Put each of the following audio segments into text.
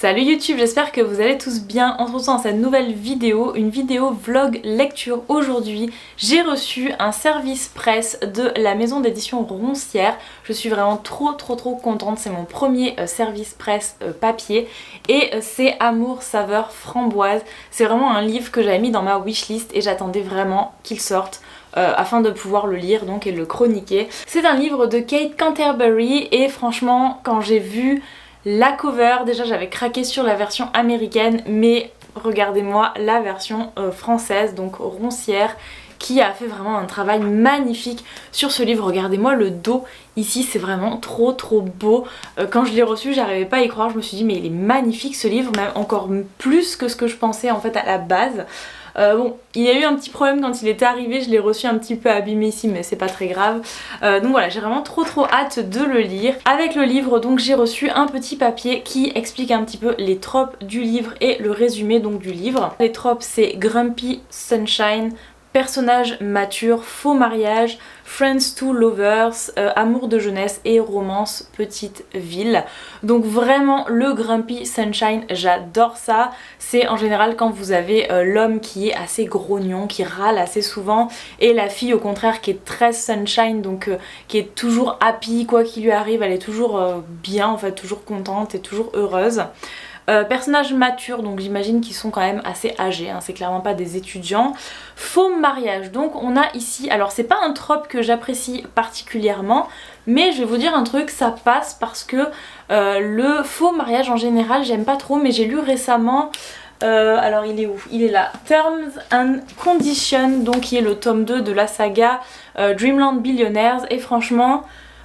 Salut YouTube, j'espère que vous allez tous bien. On se retrouve dans cette nouvelle vidéo, une vidéo vlog lecture. Aujourd'hui, j'ai reçu un service presse de la maison d'édition Roncière. Je suis vraiment trop contente, c'est mon premier service presse papier et c'est Amour saveur framboise. C'est vraiment un livre que j'avais mis dans ma wishlist et j'attendais vraiment qu'il sorte. Afin de pouvoir le lire donc et le chroniquer. C'est un livre de Kate Canterbury et franchement quand j'ai vu la cover, déjà j'avais craqué sur la version américaine, mais regardez-moi la version française, donc Roncière, qui a fait vraiment un travail magnifique sur ce livre. Regardez-moi le dos ici, c'est vraiment trop beau. Quand je l'ai reçu, j'arrivais pas à y croire, je me suis dit mais il est magnifique ce livre, même encore plus que ce que je pensais en fait à la base. Bon, il y a eu un petit problème quand il était arrivé, je l'ai reçu un petit peu abîmé ici mais c'est pas très grave. Donc voilà, j'ai vraiment trop hâte de le lire. Avec le livre donc j'ai reçu un petit papier qui explique un petit peu les tropes du livre et le résumé donc du livre. Les tropes c'est Grumpy Sunshine, personnage mature, faux mariage, friends to lovers, amour de jeunesse et romance petite ville. Donc vraiment le Grumpy Sunshine, j'adore ça. C'est en général quand vous avez l'homme qui est assez grognon, qui râle assez souvent et la fille au contraire qui est très sunshine, donc qui est toujours happy, quoi qu'il lui arrive, elle est toujours bien en fait, toujours contente et toujours heureuse. Personnages matures, donc j'imagine qu'ils sont quand même assez âgés, hein, c'est clairement pas des étudiants. Faux mariage, donc on a ici, alors c'est pas un trope que j'apprécie particulièrement, mais je vais vous dire un truc, ça passe parce que le faux mariage en général j'aime pas trop, mais j'ai lu récemment, alors il est où? Il est là, Terms and Conditions, donc qui est le tome 2 de la saga Dreamland Billionaires, et franchement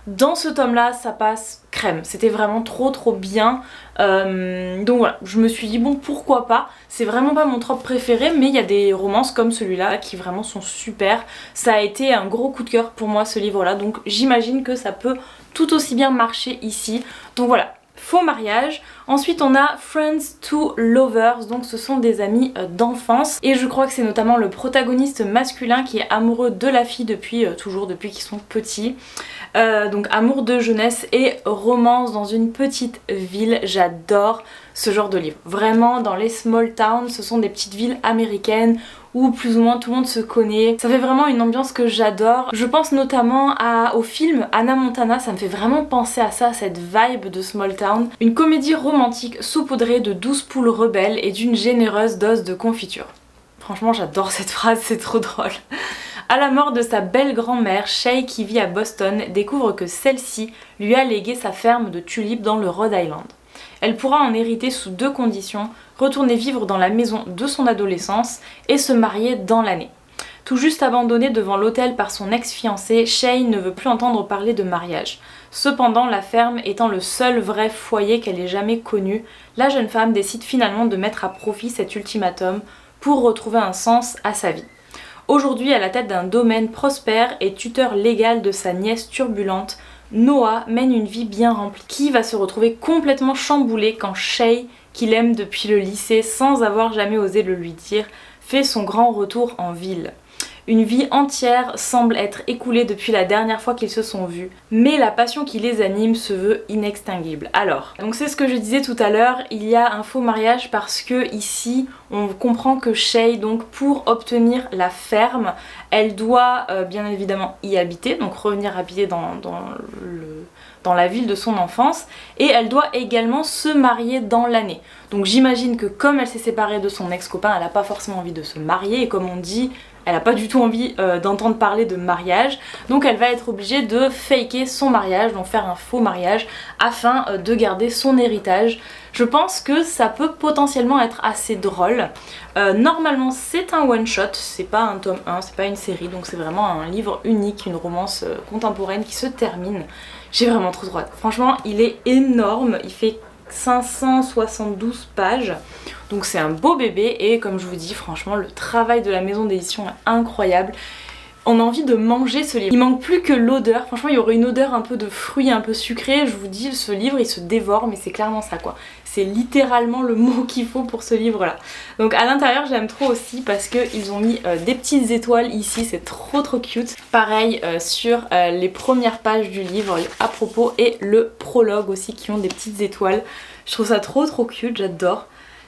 dans ce tome là ça passe crème, c'était vraiment trop bien. Donc voilà, je me suis dit bon pourquoi pas, c'est vraiment pas mon trope préféré mais il y a des romances comme celui-là qui vraiment sont super. Ça a été un gros coup de cœur pour moi ce livre là, donc j'imagine que ça peut tout aussi bien marcher ici. Donc voilà, faux mariage. Ensuite on a Friends to Lovers, donc ce sont des amis d'enfance et je crois que c'est notamment le protagoniste masculin qui est amoureux de la fille depuis toujours, depuis qu'ils sont petits. Donc amour de jeunesse et romance dans une petite ville, j'adore ce genre de livre. Vraiment dans les small towns, ce sont des petites villes américaines où plus ou moins tout le monde se connaît. Ça fait vraiment une ambiance que j'adore. Je pense notamment au film Hannah Montana, ça me fait vraiment penser à ça, cette vibe de small town. Une comédie romantique saupoudrée de 12 poules rebelles et d'une généreuse dose de confiture. Franchement j'adore cette phrase, c'est trop drôle. À la mort de sa belle grand-mère, Shay, qui vit à Boston, découvre que celle-ci lui a légué sa ferme de tulipes dans le Rhode Island. Elle pourra en hériter sous deux conditions, retourner vivre dans la maison de son adolescence et se marier dans l'année. Tout juste abandonnée devant l'hôtel par son ex-fiancé, Shay ne veut plus entendre parler de mariage. Cependant, la ferme étant le seul vrai foyer qu'elle ait jamais connu, la jeune femme décide finalement de mettre à profit cet ultimatum pour retrouver un sens à sa vie. Aujourd'hui, à la tête d'un domaine prospère et tuteur légal de sa nièce turbulente, Noah mène une vie bien remplie, qui va se retrouver complètement chamboulée quand Shay, qu'il aime depuis le lycée sans avoir jamais osé le lui dire, fait son grand retour en ville. Une vie entière semble être écoulée depuis la dernière fois qu'ils se sont vus, mais la passion qui les anime se veut inextinguible. Alors, donc c'est ce que je disais tout à l'heure, il y a un faux mariage parce que ici on comprend que Shay, donc pour obtenir la ferme, elle doit bien évidemment y habiter, donc revenir habiter dans la ville de son enfance, et elle doit également se marier dans l'année. Donc j'imagine que comme elle s'est séparée de son ex-copain, elle n'a pas forcément envie de se marier, et comme on dit, elle n'a pas du tout envie d'entendre parler de mariage, donc elle va être obligée de faker son mariage, donc faire un faux mariage, afin de garder son héritage. Je pense que ça peut potentiellement être assez drôle. Normalement c'est un one shot, c'est pas un tome 1, c'est pas une série, donc c'est vraiment un livre unique, une romance contemporaine qui se termine. J'ai vraiment trop hâte. Franchement il est énorme, il fait 572 pages, donc c'est un beau bébé et comme je vous dis franchement le travail de la maison d'édition est incroyable. On a envie de manger ce livre. Il manque plus que l'odeur, franchement il y aurait une odeur un peu de fruits un peu sucrés, je vous dis ce livre il se dévore mais c'est clairement ça quoi. c'est littéralement le mot qu'il faut pour ce livre là. Donc à l'intérieur j'aime trop aussi parce qu'ils ont mis des petites étoiles ici, c'est trop cute. Pareil sur les premières pages du livre à propos et le prologue aussi qui ont des petites étoiles. Je trouve ça trop cute, j'adore.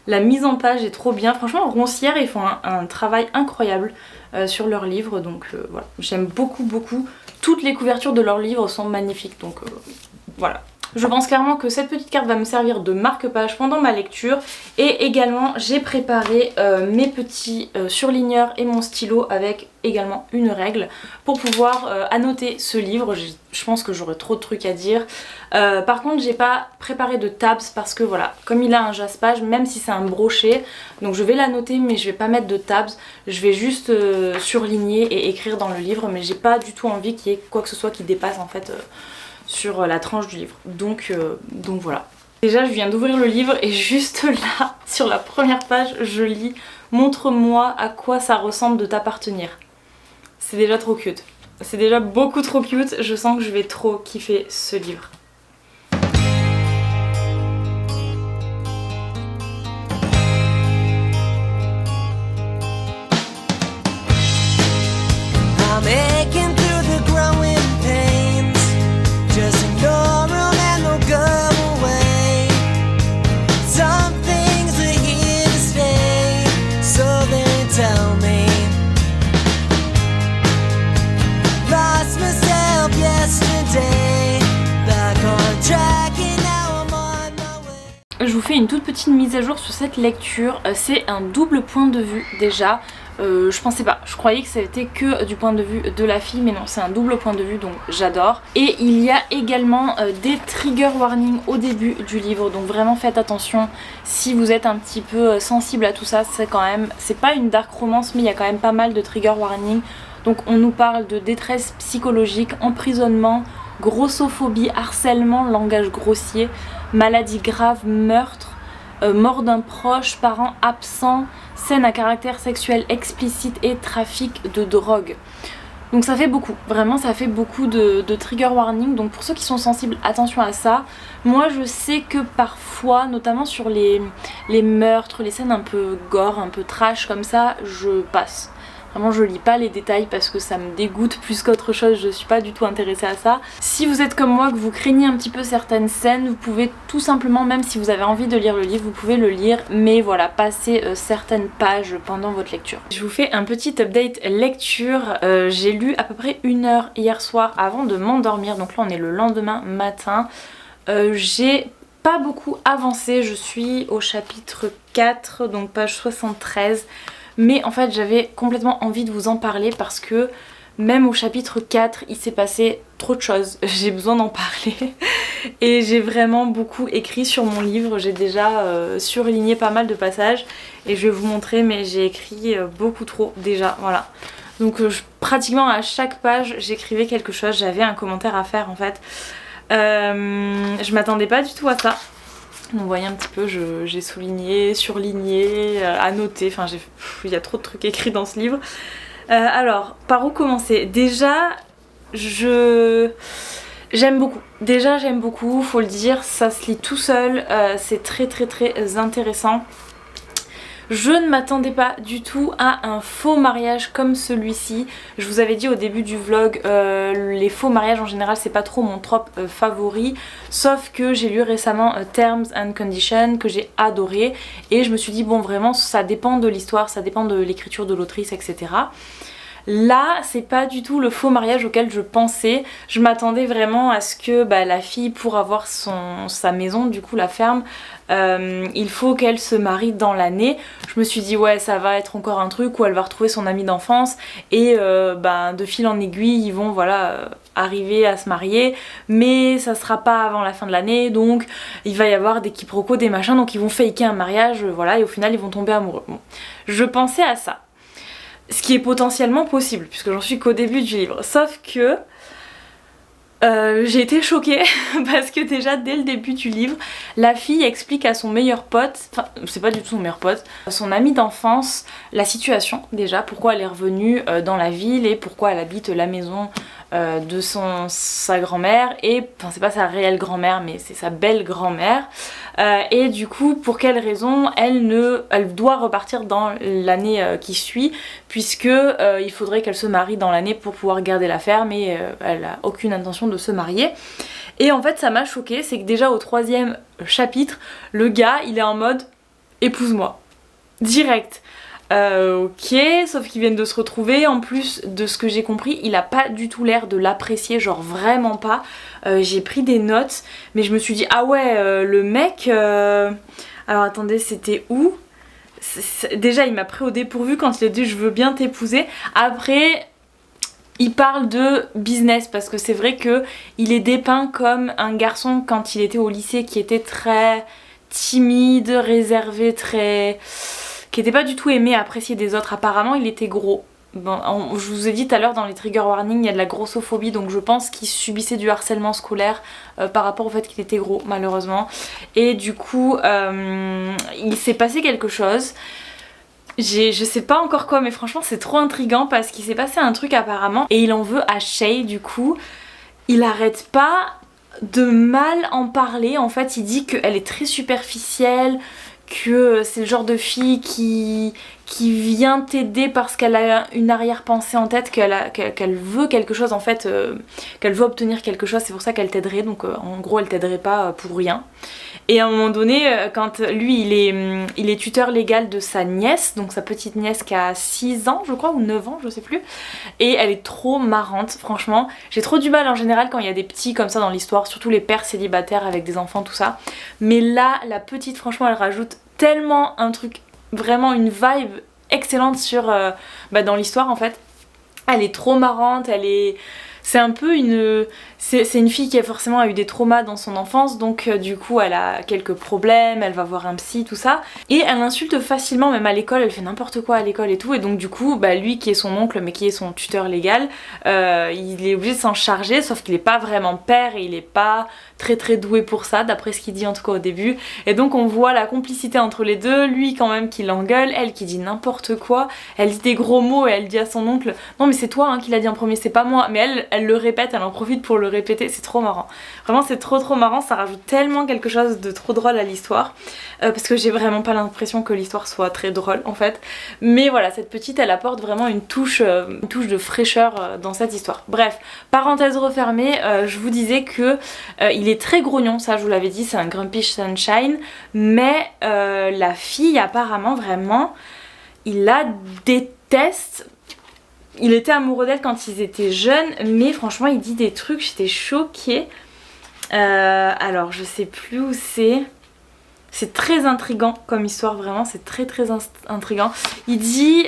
La mise en page est trop bien. Franchement, Roncière, ils font un travail incroyable sur leurs livres. Donc voilà, j'aime beaucoup. Toutes les couvertures de leurs livres sont magnifiques. Donc voilà. Je pense clairement que cette petite carte va me servir de marque-page pendant ma lecture. Et également, j'ai préparé mes petits surligneurs et mon stylo avec également une règle pour pouvoir annoter ce livre. Je pense que j'aurai trop de trucs à dire. Par contre, j'ai pas préparé de tabs parce que voilà, comme il a un jaspage, même si c'est un brochet, donc je vais l'annoter mais je vais pas mettre de tabs. Je vais juste surligner et écrire dans le livre, mais j'ai pas du tout envie qu'il y ait quoi que ce soit qui dépasse en fait sur la tranche du livre. Donc voilà. Déjà, je viens d'ouvrir le livre et juste là, sur la première page, je lis « Montre-moi à quoi ça ressemble de t'appartenir ». C'est déjà trop cute. C'est déjà beaucoup trop cute. Je sens que je vais trop kiffer ce livre. Je vous fais une toute petite mise à jour sur cette lecture. C'est un double point de vue déjà. Je pensais pas, je croyais que ça était que du point de vue de la fille, mais non, c'est un double point de vue, donc j'adore. Et il y a également des trigger warnings au début du livre, donc vraiment faites attention si vous êtes un petit peu sensible à tout ça. C'est pas une dark romance, mais il y a quand même pas mal de trigger warnings. Donc on nous parle de détresse psychologique, emprisonnement, grossophobie, harcèlement, langage grossier, maladie grave, meurtre, mort d'un proche, parent absent, scène à caractère sexuel explicite et trafic de drogue. Donc ça fait beaucoup, vraiment ça fait beaucoup de trigger warning. Donc pour ceux qui sont sensibles, attention à ça. Moi je sais que parfois, notamment sur les meurtres, les scènes un peu gore, un peu trash comme ça, je passe. Vraiment je lis pas les détails parce que ça me dégoûte plus qu'autre chose, je suis pas du tout intéressée à ça. Si vous êtes comme moi, que vous craignez un petit peu certaines scènes, vous pouvez tout simplement, même si vous avez envie de lire le livre, vous pouvez le lire, mais voilà, passer certaines pages pendant votre lecture. Je vous fais un petit update lecture, j'ai lu à peu près 1 heure hier soir avant de m'endormir, donc là on est le lendemain matin. J'ai pas beaucoup avancé, je suis au chapitre 4, donc page 73. Mais en fait j'avais complètement envie de vous en parler parce que même au chapitre 4 il s'est passé trop de choses, j'ai besoin d'en parler. Et j'ai vraiment beaucoup écrit sur mon livre, j'ai déjà surligné pas mal de passages et je vais vous montrer, mais j'ai écrit beaucoup trop déjà, voilà. Donc pratiquement à chaque page j'écrivais quelque chose, j'avais un commentaire à faire en fait. Je m'attendais pas du tout à ça. Donc vous voyez un petit peu, j'ai souligné, surligné, annoté, enfin il y a trop de trucs écrits dans ce livre. Alors, par où commencer? Déjà, j'aime beaucoup. Déjà j'aime beaucoup, faut le dire, ça se lit tout seul, c'est très intéressant. Je ne m'attendais pas du tout à un faux mariage comme celui-ci. Je vous avais dit au début du vlog, les faux mariages en général c'est pas trop mon trope favori. Sauf que j'ai lu récemment Terms and Conditions que j'ai adoré. Et je me suis dit bon vraiment ça dépend de l'histoire, ça dépend de l'écriture de l'autrice, etc. Là, c'est pas du tout le faux mariage auquel je pensais. Je m'attendais vraiment à ce que la fille, pour avoir sa maison, du coup la ferme, il faut qu'elle se marie dans l'année. Je me suis dit ouais ça va être encore un truc où elle va retrouver son amie d'enfance et de fil en aiguille ils vont arriver à se marier, mais ça sera pas avant la fin de l'année, donc il va y avoir des quiproquos, des machins, donc ils vont faker un mariage, voilà, et au final ils vont tomber amoureux. Bon. Je pensais à ça. Ce qui est potentiellement possible, puisque j'en suis qu'au début du livre. Sauf que j'ai été choquée parce que déjà dès le début du livre, la fille explique à son meilleur pote, enfin c'est pas du tout son meilleur pote, son ami d'enfance, la situation déjà, pourquoi elle est revenue dans la ville et pourquoi elle habite la maison de sa grand-mère, et enfin c'est pas sa réelle grand-mère mais c'est sa belle grand-mère, et du coup pour quelle raison elle doit repartir dans l'année qui suit, puisque il faudrait qu'elle se marie dans l'année pour pouvoir garder la ferme, et elle a aucune intention de se marier. Et en fait ça m'a choquée, c'est que déjà au 3e chapitre, le gars il est en mode épouse-moi, direct. Ok, sauf qu'ils viennent de se retrouver. En plus de ce que j'ai compris, il a pas du tout l'air de l'apprécier, genre vraiment pas. J'ai pris des notes, mais je me suis dit ah ouais, le mec. Alors attendez, c'était où? Déjà, il m'a pris au dépourvu quand il a dit je veux bien t'épouser. Après, il parle de business parce que c'est vrai que il est dépeint comme un garçon quand il était au lycée qui était très timide, réservé, qui était pas du tout aimé, apprécié des autres. Apparemment il était gros. Bon, je vous ai dit tout à l'heure dans les trigger warnings, il y a de la grossophobie, donc je pense qu'il subissait du harcèlement scolaire par rapport au fait qu'il était gros, malheureusement. Et du coup il s'est passé quelque chose. Je sais pas encore quoi, mais franchement c'est trop intriguant parce qu'il s'est passé un truc apparemment, et il en veut à Shay. Du coup il arrête pas de mal en parler. En fait il dit qu'elle est très superficielle, que c'est le genre de fille qui vient t'aider parce qu'elle a une arrière-pensée en tête, qu'elle veut quelque chose en fait, qu'elle veut obtenir quelque chose, c'est pour ça qu'elle t'aiderait, donc en gros elle t'aiderait pas pour rien. Et à un moment donné, quand lui il est tuteur légal de sa nièce, donc sa petite nièce qui a 6 ans je crois, ou 9 ans, je sais plus, et elle est trop marrante, franchement. J'ai trop du mal en général quand il y a des petits comme ça dans l'histoire, surtout les pères célibataires avec des enfants, tout ça. Mais là, la petite, franchement, elle rajoute tellement un truc, vraiment une vibe excellente dans l'histoire en fait. Elle est trop marrante, c'est un peu c'est une fille qui a forcément eu des traumas dans son enfance, donc du coup elle a quelques problèmes, elle va voir un psy, tout ça, et elle insulte facilement, même à l'école, elle fait n'importe quoi à l'école et tout, et donc du coup lui qui est son oncle mais qui est son tuteur légal, il est obligé de s'en charger, sauf qu'il est pas vraiment père et il est pas très doué pour ça, d'après ce qu'il dit en tout cas au début, et donc on voit la complicité entre les deux, lui quand même qui l'engueule, elle qui dit n'importe quoi, elle dit des gros mots et elle dit à son oncle non mais c'est toi hein, qui l'a dit en premier, c'est pas moi, mais elle le répète, elle en profite pour le répéter, c'est trop marrant. Vraiment c'est trop marrant, ça rajoute tellement quelque chose de trop drôle à l'histoire, parce que j'ai vraiment pas l'impression que l'histoire soit très drôle en fait, mais voilà, cette petite elle apporte vraiment une touche de fraîcheur dans cette histoire. Bref, parenthèse refermée, je vous disais que il est très grognon, ça je vous l'avais dit, c'est un Grumpy Sunshine, mais la fille apparemment vraiment, il la déteste. Il était amoureux d'elle quand ils étaient jeunes, mais franchement il dit des trucs, j'étais choquée. Alors je sais plus où c'est. C'est très intriguant comme histoire, vraiment, c'est très intriguant. Il dit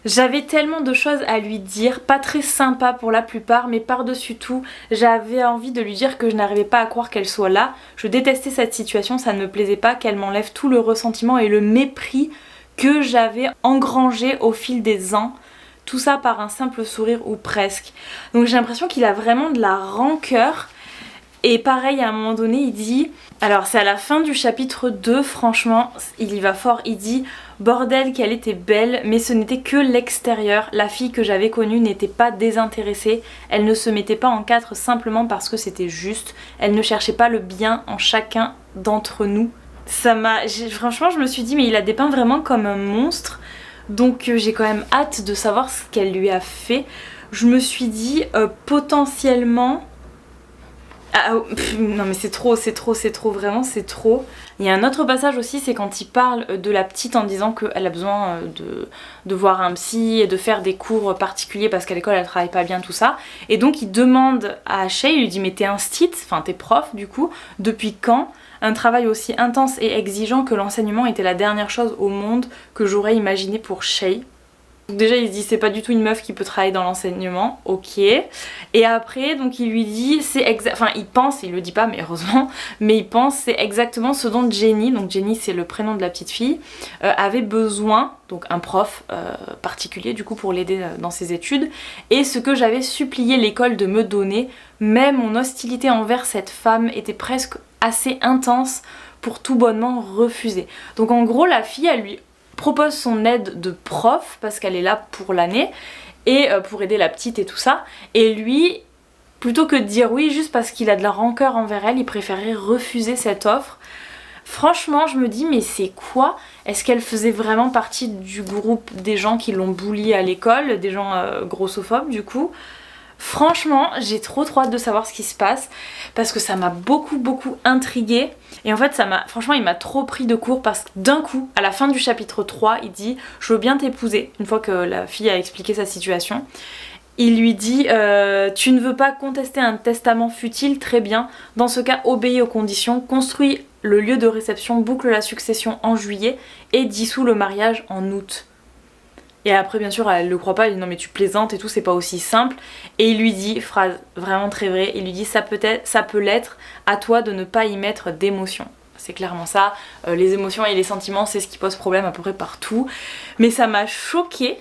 j'avais tellement de choses à lui dire, pas très sympa pour la plupart, mais par-dessus tout, j'avais envie de lui dire que je n'arrivais pas à croire qu'elle soit là. Je détestais cette situation, ça ne me plaisait pas, qu'elle m'enlève tout le ressentiment et le mépris que j'avais engrangé au fil des ans. Tout ça par un simple sourire ou presque. Donc j'ai l'impression qu'il a vraiment de la rancœur. Et pareil, à un moment donné, il dit... Alors c'est à la fin du chapitre 2, franchement, il y va fort. Il dit « Bordel qu'elle était belle, mais ce n'était que l'extérieur. La fille que j'avais connue n'était pas désintéressée. Elle ne se mettait pas en quatre simplement parce que c'était juste. Elle ne cherchait pas le bien en chacun d'entre nous. » Franchement, je me suis dit, mais il la dépeint vraiment comme un monstre. Donc j'ai quand même hâte de savoir ce qu'elle lui a fait. Je me suis dit potentiellement... non mais c'est trop, vraiment c'est trop. Il y a un autre passage aussi, c'est quand il parle de la petite en disant qu'elle a besoin de voir un psy et de faire des cours particuliers parce qu'à l'école elle travaille pas bien, tout ça. Et donc il demande à Shay, il lui dit mais t'es instit, enfin t'es prof du coup, depuis quand? Un travail aussi intense et exigeant que l'enseignement était la dernière chose au monde que j'aurais imaginé pour Shay. Déjà il se dit c'est pas du tout une meuf qui peut travailler dans l'enseignement, ok. Et après donc il lui dit il pense, il le dit pas mais heureusement, mais il pense c'est exactement ce dont Jenny, donc Jenny c'est le prénom de la petite fille, avait besoin, donc un prof particulier du coup pour l'aider dans ses études, et ce que j'avais supplié l'école de me donner, mais mon hostilité envers cette femme était presque assez intense pour tout bonnement refuser. Donc en gros la fille elle lui propose son aide de prof parce qu'elle est là pour l'année et pour aider la petite et tout ça. Et lui, plutôt que de dire oui juste parce qu'il a de la rancœur envers elle, il préférait refuser cette offre. Franchement, je me dis, mais c'est quoi? Est-ce qu'elle faisait vraiment partie du groupe des gens qui l'ont bully à l'école, des gens grossophobes du coup? Franchement, j'ai trop hâte de savoir ce qui se passe parce que ça m'a beaucoup intriguée. Et en fait, franchement, il m'a trop pris de court parce que d'un coup, à la fin du chapitre 3, il dit « Je veux bien t'épouser », une fois que la fille a expliqué sa situation. Il lui dit tu ne veux pas contester un testament futile, très bien. Dans ce cas, obéis aux conditions, construis le lieu de réception, boucle la succession en juillet et dissous le mariage en août. Et après, bien sûr, elle le croit pas, elle dit non mais tu plaisantes et tout, c'est pas aussi simple. Et il lui dit, phrase vraiment très vraie, il lui dit ça peut l'être, à toi de ne pas y mettre d'émotion. C'est clairement ça, les émotions et les sentiments, c'est ce qui pose problème à peu près partout. Mais ça m'a choquée.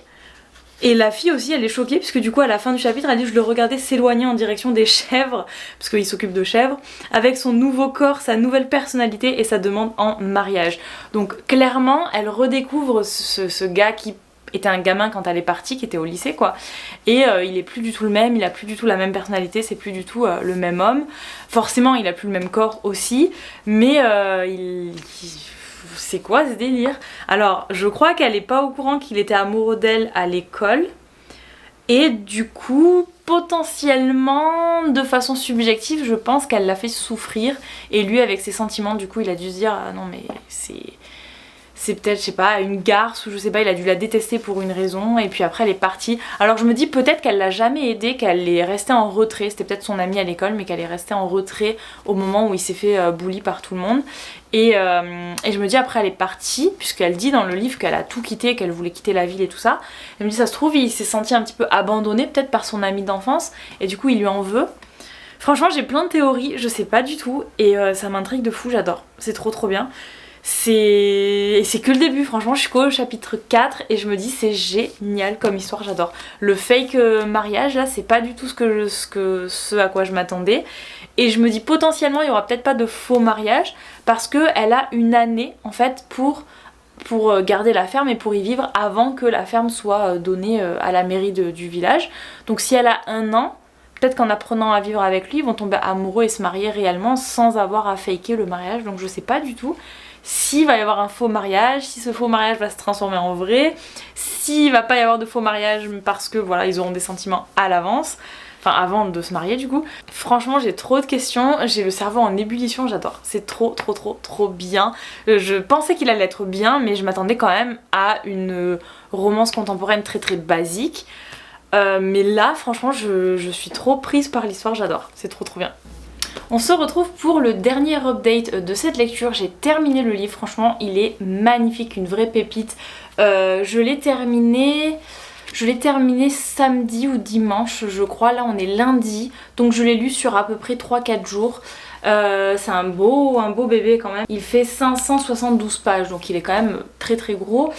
Et la fille aussi, elle est choquée puisque du coup à la fin du chapitre, elle dit je le regardais s'éloigner en direction des chèvres, parce qu'il s'occupe de chèvres, avec son nouveau corps, sa nouvelle personnalité et sa demande en mariage. Donc clairement, elle redécouvre ce gars qui était un gamin quand elle est partie, qui était au lycée quoi, et il est plus du tout le même, il a plus du tout la même personnalité, c'est plus du tout le même homme. Forcément, il a plus le même corps aussi, mais c'est quoi ce délire? Alors, je crois qu'elle est pas au courant qu'il était amoureux d'elle à l'école. Et du coup, potentiellement, de façon subjective, je pense qu'elle l'a fait souffrir. Et lui, avec ses sentiments, du coup, il a dû se dire ah non mais c'est peut-être, je sais pas, une garce ou je sais pas, il a dû la détester pour une raison et puis après elle est partie. Alors je me dis peut-être qu'elle l'a jamais aidé, qu'elle est restée en retrait, c'était peut-être son amie à l'école mais qu'elle est restée en retrait au moment où il s'est fait bully par tout le monde. Et je me dis après elle est partie, puisqu'elle dit dans le livre qu'elle a tout quitté, qu'elle voulait quitter la ville et tout ça. Elle me dit ça se trouve il s'est senti un petit peu abandonné peut-être par son ami d'enfance et du coup il lui en veut. Franchement j'ai plein de théories, je sais pas du tout et ça m'intrigue de fou, j'adore, c'est trop bien. Et c'est que le début, franchement je suis qu'au chapitre 4 et je me dis c'est génial comme histoire, j'adore. Le fake mariage là c'est pas du tout ce à quoi je m'attendais. Et je me dis potentiellement il y aura peut-être pas de faux mariage parce qu'elle a une année en fait pour garder la ferme et pour y vivre avant que la ferme soit donnée à la mairie du village. Donc si elle a un an, peut-être qu'en apprenant à vivre avec lui ils vont tomber amoureux et se marier réellement sans avoir à faker le mariage. Donc je sais pas du tout s'il va y avoir un faux mariage, si ce faux mariage va se transformer en vrai, s'il va pas y avoir de faux mariage parce que voilà ils auront des sentiments à l'avance, enfin avant de se marier du coup. Franchement j'ai trop de questions, j'ai le cerveau en ébullition, j'adore, c'est trop bien. Je pensais qu'il allait être bien mais je m'attendais quand même à une romance contemporaine très basique. Mais là franchement je suis trop prise par l'histoire, j'adore, c'est trop bien. On se retrouve pour le dernier update de cette lecture. J'ai terminé le livre, franchement il est magnifique, une vraie pépite. Je l'ai terminé samedi ou dimanche je crois, là on est lundi, donc je l'ai lu sur à peu près 3-4 jours. C'est un beau bébé quand même, il fait 572 pages donc il est quand même très gros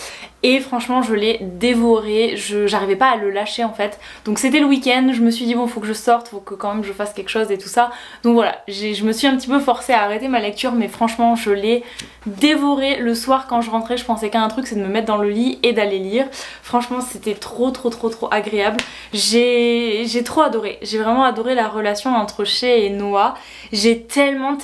et franchement je l'ai dévoré, j'arrivais pas à le lâcher en fait, donc c'était le week-end, je me suis dit bon faut que je sorte, faut que quand même je fasse quelque chose et tout ça, donc voilà je me suis un petit peu forcée à arrêter ma lecture mais franchement je l'ai dévoré. Le soir quand je rentrais je pensais qu'à un truc, c'est de me mettre dans le lit et d'aller lire. Franchement c'était trop agréable, j'ai trop adoré, j'ai vraiment adoré la relation entre Shay et Noah. J'ai tellement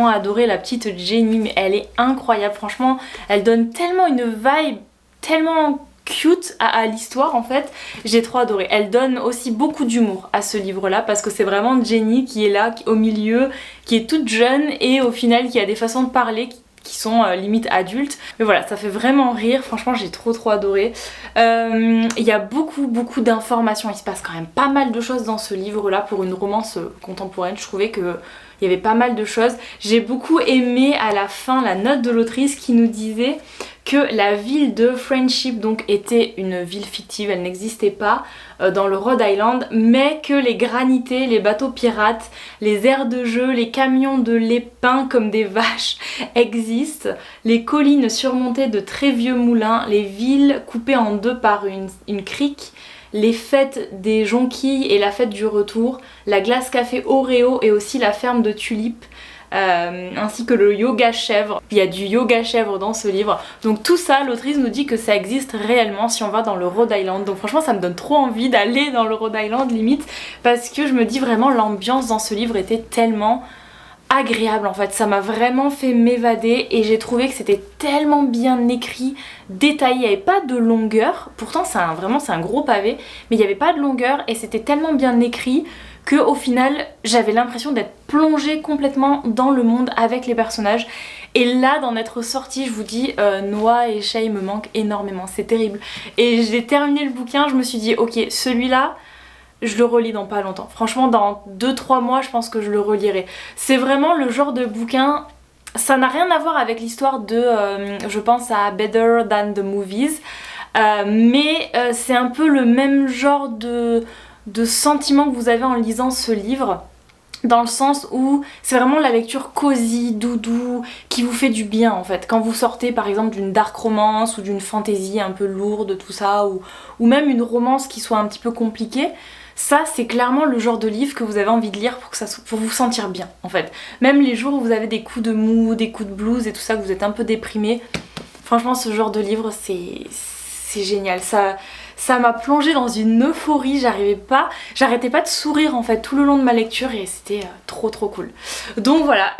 adoré la petite Jenny, mais elle est incroyable, franchement elle donne tellement une vibe tellement cute à l'histoire en fait, j'ai trop adoré. Elle donne aussi beaucoup d'humour à ce livre là parce que c'est vraiment Jenny qui est là au milieu, qui est toute jeune et au final qui a des façons de parler qui sont limite adultes, mais voilà ça fait vraiment rire, franchement j'ai trop adoré. Il y a beaucoup d'informations, il se passe quand même pas mal de choses dans ce livre là pour une romance contemporaine, je trouvais que il y avait pas mal de choses. J'ai beaucoup aimé à la fin la note de l'autrice qui nous disait que la ville de Friendship donc était une ville fictive, elle n'existait pas dans le Rhode Island, mais que les granités, les bateaux pirates, les aires de jeu, les camions de lait peints comme des vaches existent, les collines surmontées de très vieux moulins, les villes coupées en deux par une crique, les fêtes des jonquilles et la fête du retour, la glace café Oreo et aussi la ferme de tulipes, ainsi que le yoga chèvre. Il y a du yoga chèvre dans ce livre. Donc tout ça, l'autrice nous dit que ça existe réellement si on va dans le Rhode Island. Donc franchement ça me donne trop envie d'aller dans le Rhode Island limite, parce que je me dis vraiment l'ambiance dans ce livre était tellement agréable en fait, ça m'a vraiment fait m'évader et j'ai trouvé que c'était tellement bien écrit, détaillé, il n'y avait pas de longueur, pourtant c'est un gros pavé, mais il n'y avait pas de longueur et c'était tellement bien écrit que au final j'avais l'impression d'être plongée complètement dans le monde avec les personnages. Et là d'en être sortie, je vous dis, Noah et Shay me manquent énormément, c'est terrible. Et j'ai terminé le bouquin, je me suis dit ok, celui-là je le relis dans pas longtemps. Franchement dans 2-3 mois je pense que je le relirai. C'est vraiment le genre de bouquin, ça n'a rien à voir avec l'histoire de, je pense à Better Than the Movies, mais c'est un peu le même genre de sentiment que vous avez en lisant ce livre. Dans le sens où c'est vraiment la lecture cosy, doudou, qui vous fait du bien en fait. Quand vous sortez par exemple d'une dark romance ou d'une fantasy un peu lourde, tout ça, ou même une romance qui soit un petit peu compliquée, ça c'est clairement le genre de livre que vous avez envie de lire pour vous sentir bien en fait. Même les jours où vous avez des coups de mou, des coups de blues et tout ça, que vous êtes un peu déprimé, franchement ce genre de livre c'est génial. Ça m'a plongée dans une euphorie, j'arrêtais pas de sourire en fait tout le long de ma lecture et c'était trop cool. Donc voilà,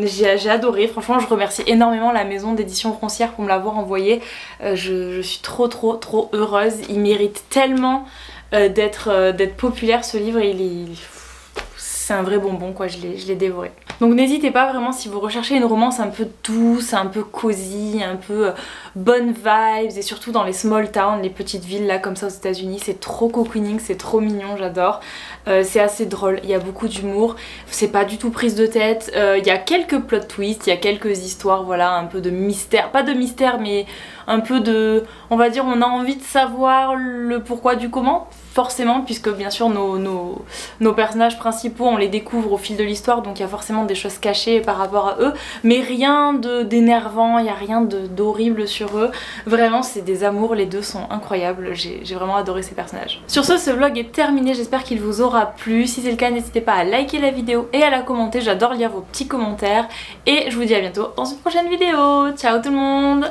j'ai adoré, franchement je remercie énormément la maison d'édition Roncière pour me l'avoir envoyé. Je suis trop heureuse, il mérite tellement d'être populaire ce livre, c'est un vrai bonbon quoi, je l'ai dévoré. Donc n'hésitez pas vraiment si vous recherchez une romance un peu douce, un peu cosy, un peu bonne vibes et surtout dans les small towns, les petites villes là comme ça aux États-Unis, c'est trop cocooning, c'est trop mignon, j'adore. C'est assez drôle, il y a beaucoup d'humour, c'est pas du tout prise de tête, il y a quelques plot twists, il y a quelques histoires, voilà, un peu de mystère, pas de mystère mais un peu de, on va dire on a envie de savoir le pourquoi du comment, forcément, puisque bien sûr nos personnages principaux on les découvre au fil de l'histoire, donc il y a forcément des choses cachées par rapport à eux, mais rien d'énervant, il n'y a rien d'horrible sur eux, vraiment c'est des amours, les deux sont incroyables, j'ai vraiment adoré ces personnages. Sur ce vlog est terminé, j'espère qu'il vous aura plu, si c'est le cas n'hésitez pas à liker la vidéo et à la commenter, j'adore lire vos petits commentaires et je vous dis à bientôt dans une prochaine vidéo, ciao tout le monde.